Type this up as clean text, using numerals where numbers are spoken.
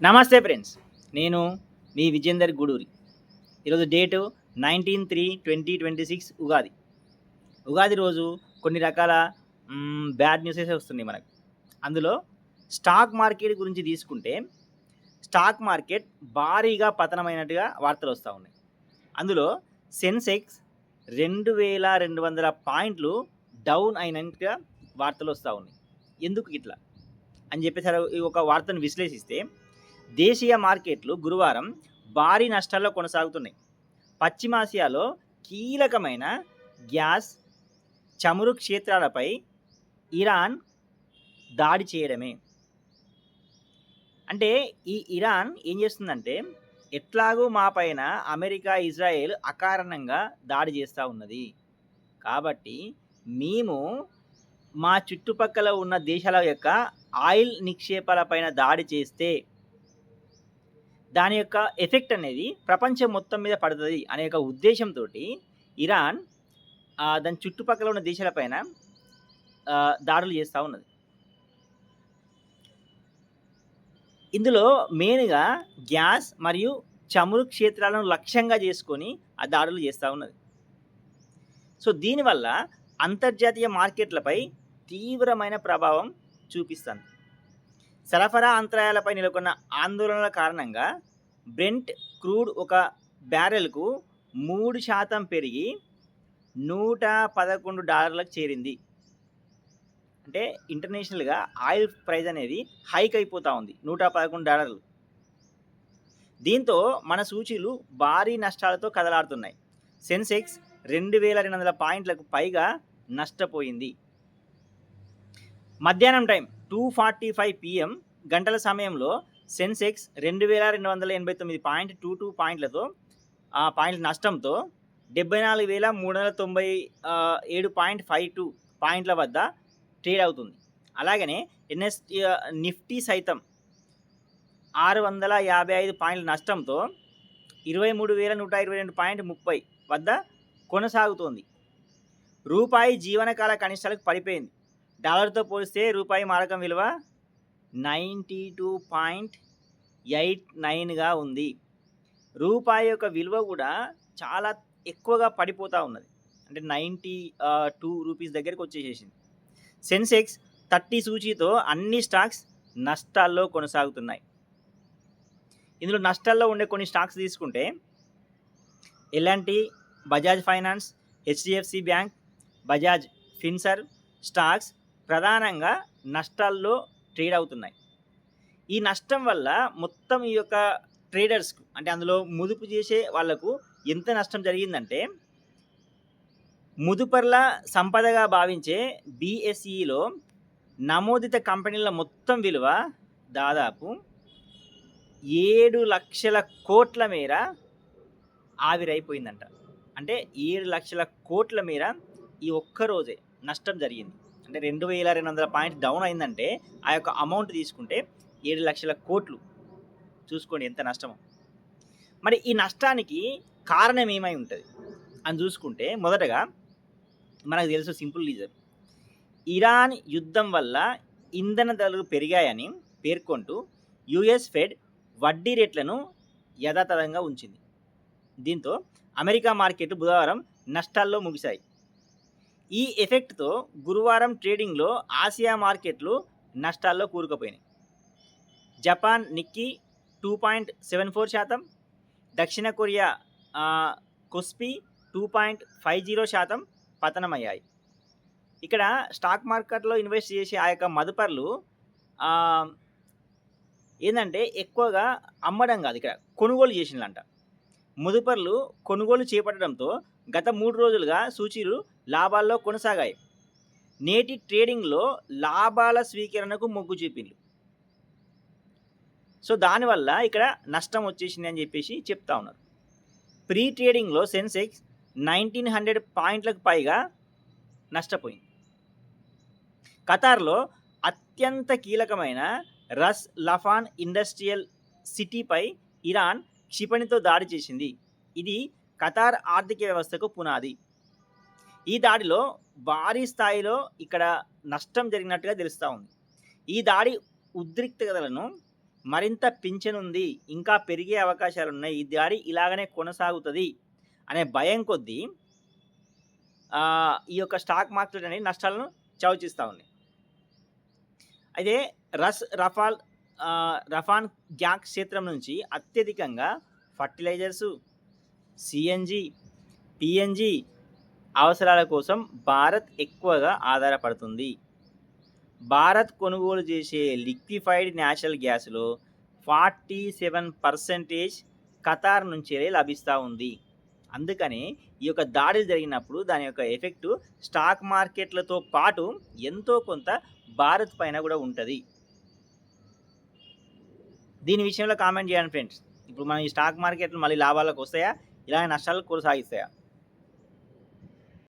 నమస్తే ఫ్రెండ్స్. నేను మీ విజేందర్ గూడూరి. ఈరోజు డేటు 19/3/2026 ఉగాది. ఉగాది రోజు కొన్ని రకాల బ్యాడ్ న్యూసెస్ వస్తున్నాయి మనకు. అందులో స్టాక్ మార్కెట్ గురించి తీసుకుంటే, స్టాక్ మార్కెట్ భారీగా పతనమైనట్టుగా వార్తలు వస్తూ ఉన్నాయి. అందులో సెన్సెక్స్ 2200 పాయింట్లు డౌన్ అయినట్టుగా వార్తలు వస్తూ ఉన్నాయి. ఎందుకు ఇట్లా అని చెప్పేసి ఈ ఒక వార్తను విశ్లేషిస్తే, దేశీయ మార్కెట్లు గురువారం భారీ నష్టాల్లో కొనసాగుతున్నాయి. పశ్చిమాసియాలో కీలకమైన గ్యాస్, చమురు క్షేత్రాలపై ఇరాన్ దాడి చేయడమే. అంటే ఈ ఇరాన్ ఏం చేస్తుందంటే, ఎట్లాగూ మా పైన అమెరికా, ఇజ్రాయెల్ అకారణంగా దాడి చేస్తూ ఉన్నది, కాబట్టి మేము మా చుట్టుపక్కల ఉన్న దేశాల యొక్క ఆయిల్ నిక్షేపాలపైన దాడి చేస్తే దాని యొక్క ఎఫెక్ట్ అనేది ప్రపంచం మొత్తం మీద పడుతుంది అనే ఒక ఉద్దేశంతో ఇరాన్ దాని చుట్టుపక్కల ఉన్న దేశాలపైన దాడులు చేస్తూ ఉన్నది. ఇందులో మెయిన్గా గ్యాస్ మరియు చమురు క్షేత్రాలను లక్ష్యంగా చేసుకొని ఆ దాడులు చేస్తూ ఉన్నది. సో దీనివల్ల అంతర్జాతీయ మార్కెట్లపై తీవ్రమైన ప్రభావం చూపిస్తుంది. సరఫరా అంతరాయాలపై నెలకొన్న ఆందోళనల కారణంగా బ్రెంట్ క్రూడ్ ఒక బ్యారెల్కు 3% పెరిగి $111 చేరింది. అంటే ఇంటర్నేషనల్గా ఆయిల్ ప్రైస్ అనేది హైక్ అయిపోతూ ఉంది, $111. దీంతో మన సూచీలు భారీ నష్టాలతో కదలాడుతున్నాయి. సెన్సెక్స్ 2200 పాయింట్లకు పైగా నష్టపోయింది. మధ్యాహ్నం టైం 2:45 PM గంటల సమయంలో సెన్సెక్స్ 2289.22 పాయింట్లతో పాయింట్ల నష్టంతో 74,397.52 పాయింట్ల వద్ద ట్రేడ్ అవుతుంది. అలాగనే నిఫ్టీ సైతం 655 పాయింట్ల నష్టంతో 23,122.30 వద్ద కొనసాగుతోంది. రూపాయి జీవనకాల కనిష్టాలకు పడిపోయింది. డాలర్తో పోలిస్తే రూపాయి మారకం విలువ 92.89గా ఉంది. రూపాయి యొక్క విలువ కూడా చాలా ఎక్కువగా పడిపోతూ ఉన్నది. అంటే 92 రూపీస్ దగ్గరికి వచ్చేసేసింది. సెన్సెక్స్ 30 సూచీతో అన్ని స్టాక్స్ నష్టాల్లో కొనసాగుతున్నాయి. ఇందులో నష్టాల్లో ఉండే కొన్ని స్టాక్స్ తీసుకుంటే L and T, Bajaj finance, HDFC bank, Bajaj Finserv stocks ప్రధానంగా నష్టాల్లో ట్రేడ్ అవుతున్నాయి. ఈ నష్టం వల్ల మొత్తం ఈ యొక్క ట్రేడర్స్కు, అంటే అందులో ముదుపు చేసే వాళ్లకు ఎంత నష్టం జరిగిందంటే, ముదుపర్ల సంపదగా భావించే BSEలో నమోదిత కంపెనీల మొత్తం విలువ దాదాపు 7 లక్షల కోట్ల మేర ఆవిరైపోయిందంట. అంటే 7 లక్షల కోట్ల మేర ఈ ఒక్కరోజే నష్టం జరిగింది. అంటే 2200 పాయింట్స్ డౌన్ అయిందంటే ఆ యొక్క అమౌంట్ తీసుకుంటే 7 లక్షల కోట్లు. చూసుకోండి ఎంత నష్టమో. మరి ఈ నష్టానికి కారణం ఏమై ఉంటుంది అని చూసుకుంటే, మొదటగా మనకు తెలుసు సింపుల్ రీజన్. ఇరాన్ యుద్ధం వల్ల ఇంధన ధరలు పెరిగాయని పేర్కొంటూ యుఎస్ ఫెడ్ వడ్డీ రేట్లను యథాతథంగా ఉంచింది. దీంతో అమెరికా మార్కెట్ బుధవారం నష్టాల్లో ముగిశాయి. ఈ ఎఫెక్ట్తో గురువారం ట్రేడింగ్లో ఆసియా మార్కెట్లు నష్టాల్లో కూరుకుపోయినాయి. జపాన్ నిక్కీ 2.74%, దక్షిణ కొరియా కొస్పి 2.50% పతనమయ్యాయి. ఇక్కడ స్టాక్ మార్కెట్లో ఇన్వెస్ట్ చేసే ఆ యొక్క మదుపర్లు ఏంటంటే ఎక్కువగా అమ్మడం కాదు, ఇక్కడ కొనుగోలు చేసినలంట. మదుపర్లు కొనుగోలు చేపట్టడంతో గత 3 రోజులుగా సూచీలు లాభాల్లో కొనసాగాయి. నేటి ట్రేడింగ్లో లాభాల స్వీకరణకు మొగ్గు చూపింది. సో దానివల్ల ఇక్కడ నష్టం వచ్చేసింది అని చెప్పేసి చెప్తా ఉన్నారు. ప్రీ ట్రేడింగ్లో సెన్సెక్స్ 1900 పాయింట్లకు పైగా నష్టపోయింది. ఖతార్లో అత్యంత కీలకమైన రస్ లఫాన్ ఇండస్ట్రియల్ సిటీపై ఇరాన్ క్షిపణితో దాడి చేసింది. ఇది ఖతార్ ఆర్థిక వ్యవస్థకు పునాది. ఈ దాడిలో భారీ స్థాయిలో ఇక్కడ నష్టం జరిగినట్టుగా తెలుస్తూ ఉంది. ఈ దాడి ఉద్రిక్తతలను మరింత పింఛనుంది. ఇంకా పెరిగే అవకాశాలున్నాయి. ఈ దాడి ఇలాగనే కొనసాగుతది అనే భయం కొద్దీ ఈ యొక్క స్టాక్ మార్కెట్ అనేవి నష్టాలను చవిచూస్తా ఉన్నాయి. అయితే రఫాన్ గ్యాస్ క్షేత్రం నుంచి అత్యధికంగా ఫర్టిలైజర్సు, సీఎన్‌జీ, పీఎన్‌జీ అవసరాల కోసం భారత్ ఎక్కువగా ఆధారపడుతుంది. భారత్ కొనుగోలు చేసే లిక్విఫైడ్ న్యాచురల్ గ్యాస్‌లో 47% ఖతార్ నుంచే లభిస్తా ఉంది. అందుకనే ఈ యొక్క దాడులు జరిగినప్పుడు దాని యొక్క ఎఫెక్టు స్టాక్ మార్కెట్‌లతో పాటు ఎంతో కొంత భారత్ పైన గూడా ఉంటది. దీని విషయంలో కామెంట్ చేయండి ఫ్రెండ్స్. ఇప్పుడు మనం ఈ స్టాక్ మార్కెట్‌లు మళ్ళీ లాభాల్లోకొస్తాయా? ఇలానే నష్టాలు కొనసాగిస్తాయా?